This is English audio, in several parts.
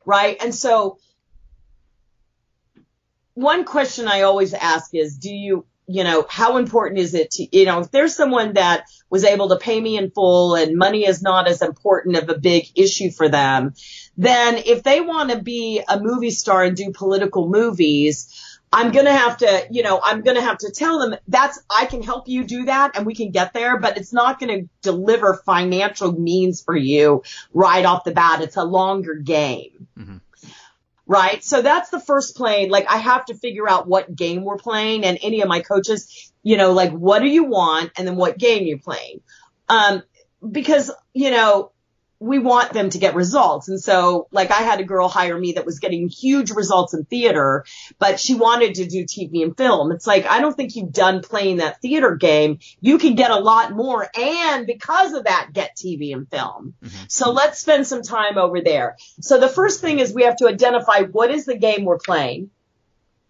right? And so one question I always ask is, how important is it to, if there's someone that was able to pay me in full and money is not as important of a big issue for them, then if they want to be a movie star and do political movies, I'm going to have to tell them I can help you do that and we can get there, but it's not going to deliver financial means for you right off the bat. It's a longer game. Mm-hmm. Right. So that's the first plane. Like I have to figure out what game we're playing, and any of my coaches, like what do you want? And then what game you're playing? Because, we want them to get results. And so like I had a girl hire me that was getting huge results in theater, but she wanted to do TV and film. It's like, I don't think you've done playing that theater game. You can get a lot more. And because of that, get TV and film. Mm-hmm. So let's spend some time over there. So the first thing is we have to identify what is the game we're playing.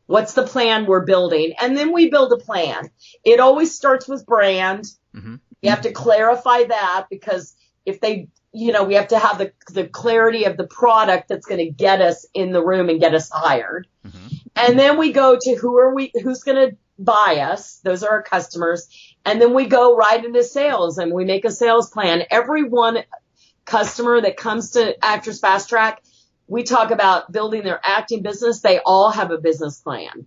What's the plan we're building? And then we build a plan. It always starts with brand. Mm-hmm. You have to clarify that, because if we have to have the clarity of the product that's going to get us in the room and get us hired. Mm-hmm. And then we go to who's going to buy us. Those are our customers. And then we go right into sales and we make a sales plan. Every one customer that comes to Actors Fast Track, we talk about building their acting business. They all have a business plan.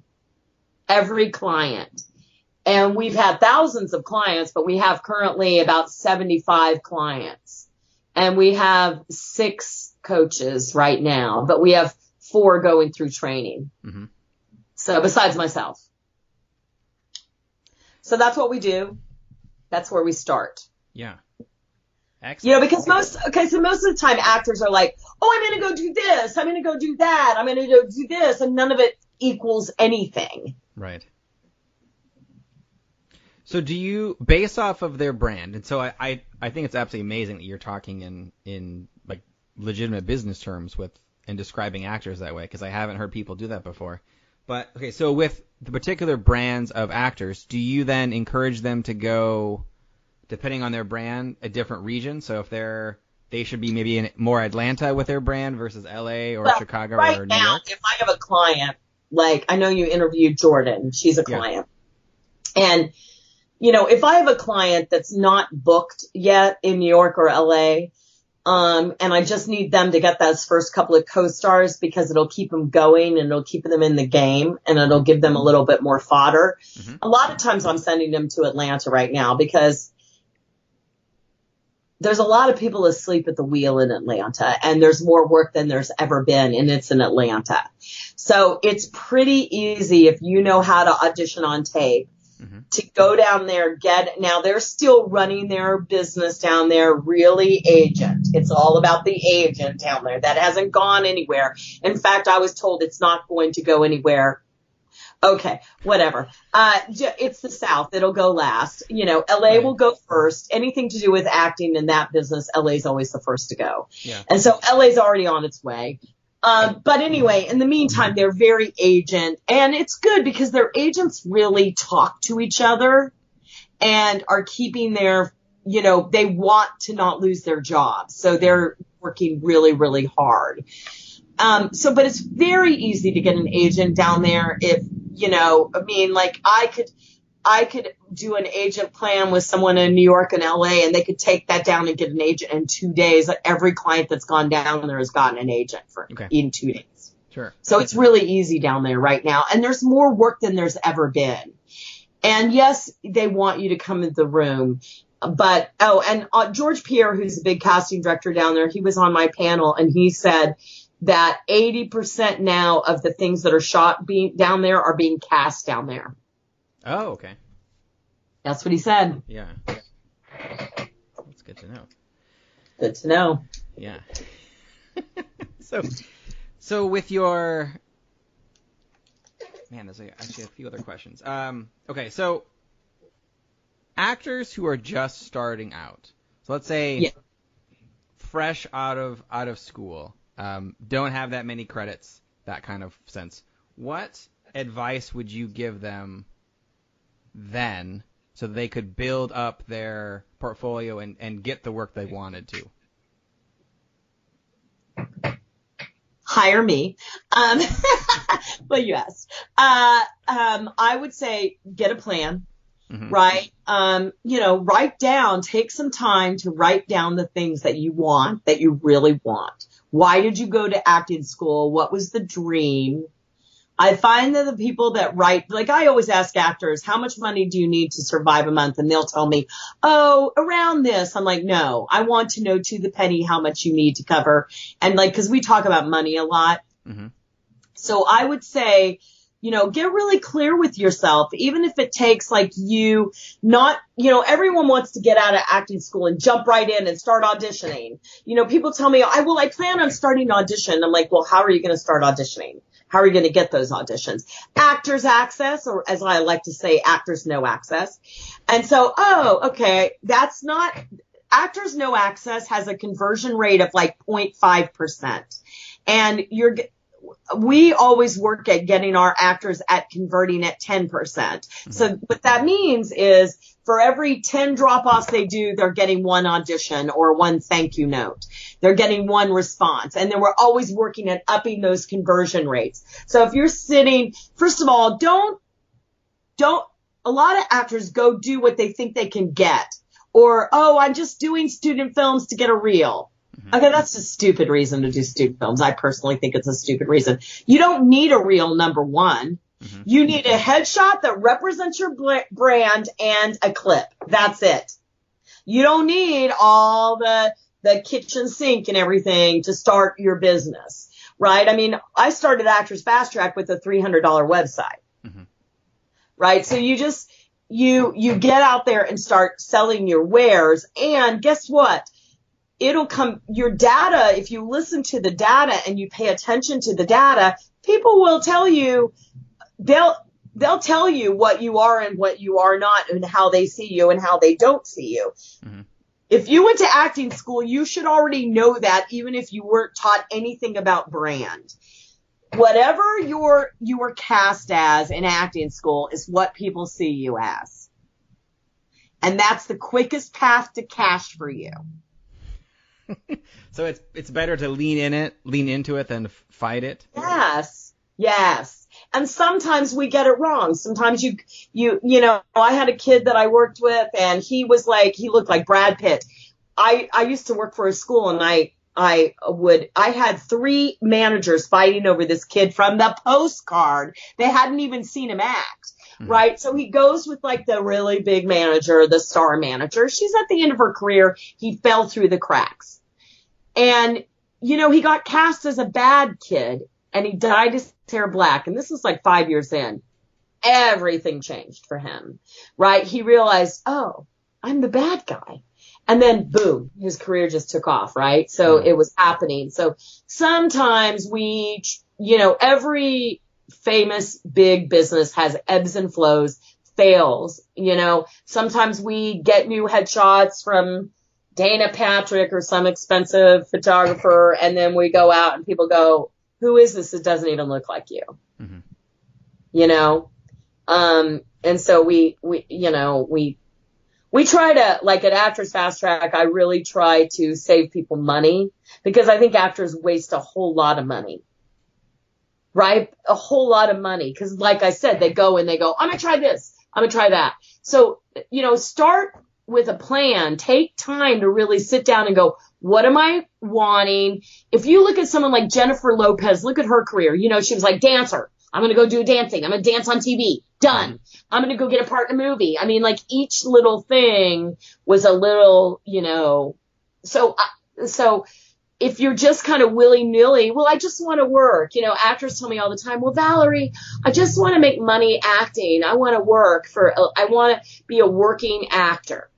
Every client. And we've had thousands of clients, but we have currently about 75 clients. And we have 6 coaches right now, but we have 4 going through training. Mm-hmm. So besides myself. So that's what we do. That's where we start. Yeah. Excellent. Because most of the time actors are like, oh, I'm going to go do this. I'm going to go do that. I'm going to go do this. And none of it equals anything. Right. So do you, based off of their brand, and so I think it's absolutely amazing that you're talking in like legitimate business terms and describing actors that way, because I haven't heard people do that before. But, okay, so with the particular brands of actors, do you then encourage them to go, depending on their brand, a different region? So if they should be maybe in more Atlanta with their brand versus LA or Chicago or New York? Right now, if I have a client, like I know you interviewed Jordan, she's a client. Yeah. And if I have a client that's not booked yet in New York or LA, and I just need them to get those first couple of co-stars because it'll keep them going and it'll keep them in the game and it'll give them a little bit more fodder. Mm-hmm. A lot of times I'm sending them to Atlanta right now because there's a lot of people asleep at the wheel in Atlanta, and there's more work than there's ever been, and it's in Atlanta. So it's pretty easy if you know how to audition on tape. Mm-hmm. To go down there, now they're still running their business down there, really agent. It's all about the agent down there. That hasn't gone anywhere. In fact, I was told it's not going to go anywhere. Okay, whatever. It's the South. It'll go last. LA will go first. Anything to do with acting in that business, LA's always the first to go. Yeah. And so LA's already on its way. But anyway, in the meantime, they're very agent, and it's good because their agents really talk to each other and are keeping their, they want to not lose their jobs. So they're working really, really hard. But it's very easy to get an agent down there if, I could do an agent plan with someone in New York and LA, and they could take that down and get an agent in 2 days. Every client that's gone down there has gotten an agent in 2 days. Sure. So it's really easy down there right now. And there's more work than there's ever been. And yes, they want you to come into the room. But, George Pierre, who's a big casting director down there, he was on my panel, and he said that 80% now of the things that are shot down there are being cast down there. Oh, okay. That's what he said. Yeah. That's good to know. Good to know. Yeah. So with your... Man, there's actually a few other questions. Okay, so actors who are just starting out. So let's say fresh out of school, don't have that many credits, that kind of sense. What advice would you give them then so they could build up their portfolio and get the work they wanted to? hire me. But yes, I would say get a plan, right? Take some time to write down the things that you want, that you really want. Why did you go to acting school? What was the dream? I find that the people that write, like I always ask actors, how much money do you need to survive a month? And they'll tell me, oh, around this. I'm like, no, I want to know to the penny how much you need to cover. And like, cause we talk about money a lot. So I would say, get really clear with yourself, even if it takes like you not, everyone wants to get out of acting school and jump right in and start auditioning. People tell me, I plan on starting to audition. I'm like, well, how are you going to start auditioning? How are you going to get those auditions? Actors access, or as I like to say, actors no access. And so, okay, that's not, actors no access has a conversion rate of like 0.5%. And we always work at getting our actors at converting at 10%. So what that means is for every 10 drop-offs they do, they're getting one audition or one thank you note. They're getting one response. And then we're always working at upping those conversion rates. So if you're sitting, first of all, a lot of actors go do what they think they can get. Or, I'm just doing student films to get a reel. Okay, that's a stupid reason to do student films. I personally think it's a stupid reason. You don't need a reel, number one. You need a headshot that represents your brand and a clip. That's it. You don't need all the kitchen sink and everything to start your business, right? I mean, I started Actors Fast Track with a $300 website, right? So you just, you get out there and start selling your wares, and guess what? It'll come, your data, if you listen to the data and you pay attention to the data, people will tell you, they'll tell you what you are and what you are not, and how they see you and how they don't see you. If you went to acting school, you should already know that, even if you weren't taught anything about brand. Whatever you were cast as in acting school is what people see you as. And that's the quickest path to cash for you. So it's better to lean into it than fight it? Yes. And sometimes we get it wrong. Sometimes I had a kid that I worked with, and he looked like Brad Pitt. I used to work for a school, and I had 3 managers fighting over this kid from the postcard. They hadn't even seen him act. Right. So he goes with like the really big manager, the star manager. She's at the end of her career. He fell through the cracks. And, he got cast as a bad kid, and he dyed his hair black. And this was like 5 years in. Everything changed for him. Right. He realized, oh, I'm the bad guy. And then boom, his career just took off. Right. So it was happening. So sometimes every famous big business has ebbs and flows, fails. Sometimes we get new headshots from Dana Patrick or some expensive photographer, and then we go out and people go, who is this? It doesn't even look like you. And so we try to, like at Actors Fast Track, I really try to save people money, because I think actors waste a whole lot of money. Right? A whole lot of money. Cause like I said, they go, I'm going to try this. I'm going to try that. So, start with a plan. Take time to really sit down and go, what am I wanting? If you look at someone like Jennifer Lopez, look at her career. She was like dancer. I'm going to go do dancing. I'm going to dance on TV. Done. I'm going to go get a part in a movie. I mean, like each little thing was a little, so if you're just kind of willy-nilly, well, I just want to work. Actors tell me all the time, well, Valorie, I just want to make money acting. I want to be a working actor.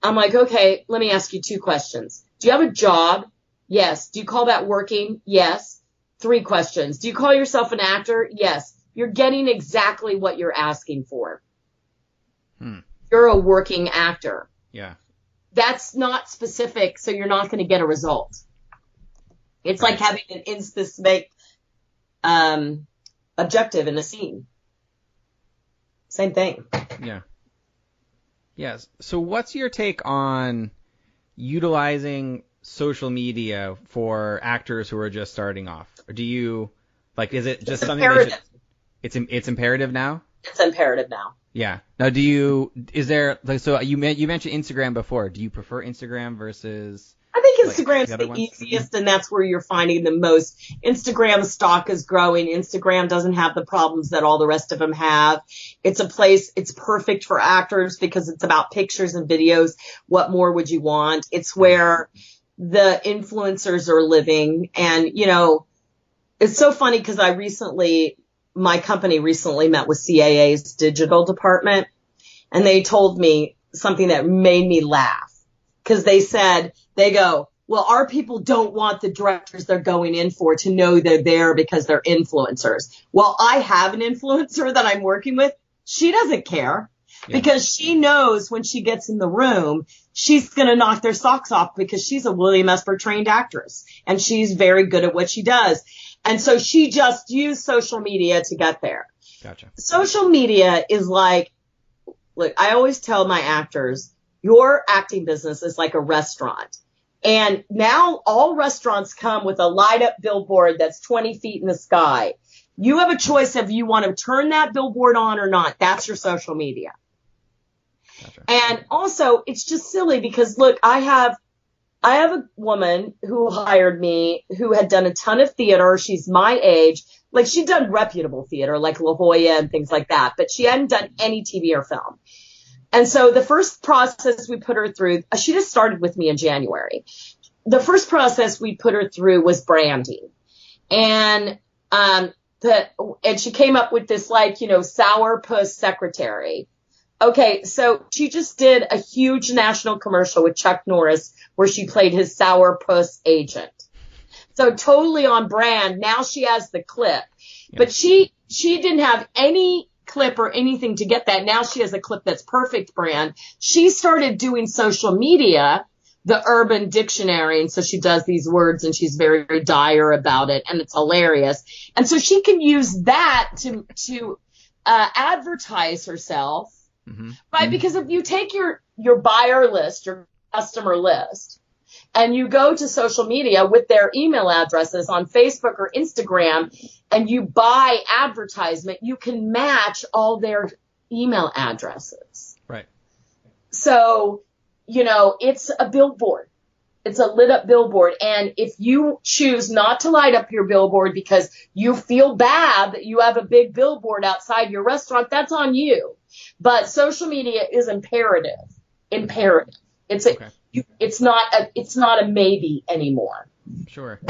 I'm like, okay, let me ask you 2 questions. Do you have a job? Yes. Do you call that working? Yes. 3 questions. Do you call yourself an actor? Yes. You're getting exactly what you're asking for. You're a working actor. Yeah. That's not specific, so you're not going to get a result. It's like having an instant objective in a scene. Same thing. Yeah. Yes. So what's your take on utilizing social media for actors who are just starting off? Or do you, like, is it just something imperative. It's imperative now? It's imperative now. Yeah. Now, is there, like, so you mentioned Instagram before. Do you prefer Instagram versus? I think Instagram's like, the easiest, and that's where you're finding the most. Instagram stock is growing. Instagram doesn't have the problems that all the rest of them have. It's a place, it's perfect for actors because it's about pictures and videos. What more would you want? It's where the influencers are living. And, you know, it's so funny because my company recently met with CAA's digital department, and they told me something that made me laugh. Because they go, well, our people don't want the directors they're going in for to know they're there because they're influencers. Well, I have an influencer that I'm working with. She doesn't care because she knows when she gets in the room, she's going to knock their socks off because she's a William Esper trained actress and she's very good at what she does. And so she just used social media to get there. Gotcha. Social media is like, look, I always tell my actors, your acting business is like a restaurant. And now all restaurants come with a light up billboard that's 20 feet in the sky. You have a choice if you want to turn that billboard on or not. That's your social media. Gotcha. And also it's just silly because look, I have a woman who hired me who had done a ton of theater. She's my age. Like she'd done reputable theater like La Jolla and things like that, but she hadn't done any TV or film. And so the first process we put her through, she just started with me in January. The first process we put her through was branding. And, and she came up with this like, you know, sourpuss secretary. Okay. So she just did a huge national commercial with Chuck Norris where she played his sourpuss agent. So totally on brand. Now she has the clip, but she didn't have any clip or anything to get that. Now she has a clip that's perfect brand. She started doing social media, the Urban Dictionary. And so she does these words and she's very, very dire about it. And it's hilarious. And so she can use that to advertise herself. Mm-hmm. Right. Because if you take your buyer list, your customer list, and you go to social media with their email addresses on Facebook or Instagram and you buy advertisement, you can match all their email addresses. Right. So, you know, it's a billboard. It's a lit up billboard. And if you choose not to light up your billboard because you feel bad that you have a big billboard outside your restaurant, that's on you. But social media is imperative. It's not a maybe anymore. Sure.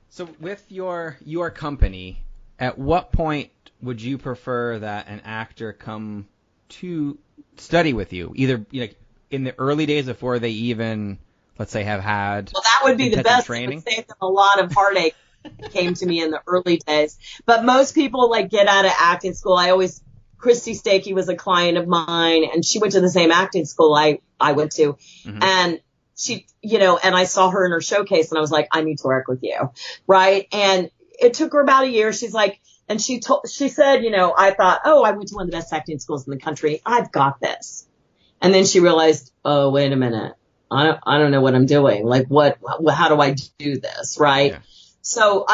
So with your company, at what point would you prefer that an actor come to study with you? Either, you know, in the early days before they even, let's say, have had well, that would be the best training. It would save them a lot of heartache. Came to me in the early days, but most people like get out of acting school. Christy Stakey was a client of mine, and she went to the same acting school I went to, mm-hmm. and she, you know, and I saw her in her showcase, and I was like, I need to work with you, right? And it took her about a year. She's like, and she said, you know, I thought, oh, I went to one of the best acting schools in the country. I've got this. And then she realized, oh, wait a minute. I don't know what I'm doing. Like, how do I do this? Right. Yeah. So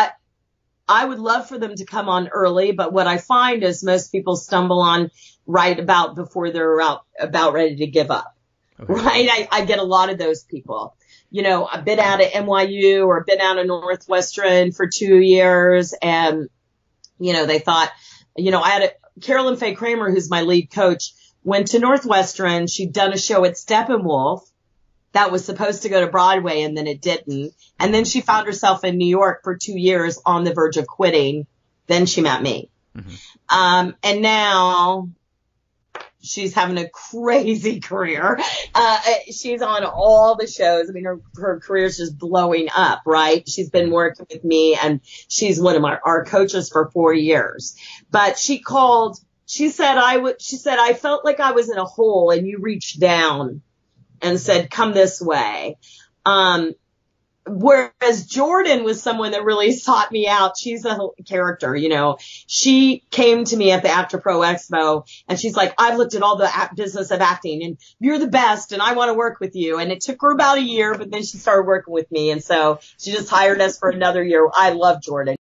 I would love for them to come on early, but what I find is most people stumble on right about before they're about ready to give up. Okay. Right. I get a lot of those people. You know, I've been out at NYU or been out of Northwestern for 2 years, and, you know, they thought, you know, Carolyn Fay Kramer, who's my lead coach, went to Northwestern. She'd done a show at Steppenwolf that was supposed to go to Broadway, and then it didn't. And then she found herself in New York for 2 years on the verge of quitting. Then she met me. Mm-hmm. And now she's having a crazy career. She's on all the shows. I mean, her career's just blowing up, right? She's been working with me, and she's one of our coaches for 4 years. But she said, I felt like I was in a hole and you reached down and said, come this way. Whereas Jordan was someone that really sought me out. She's a character, you know. She came to me at the Actor Pro Expo and she's like, I've looked at all the business of acting and you're the best and I want to work with you. And it took her about a year, but then she started working with me. And so she just hired us for another year. I love Jordan.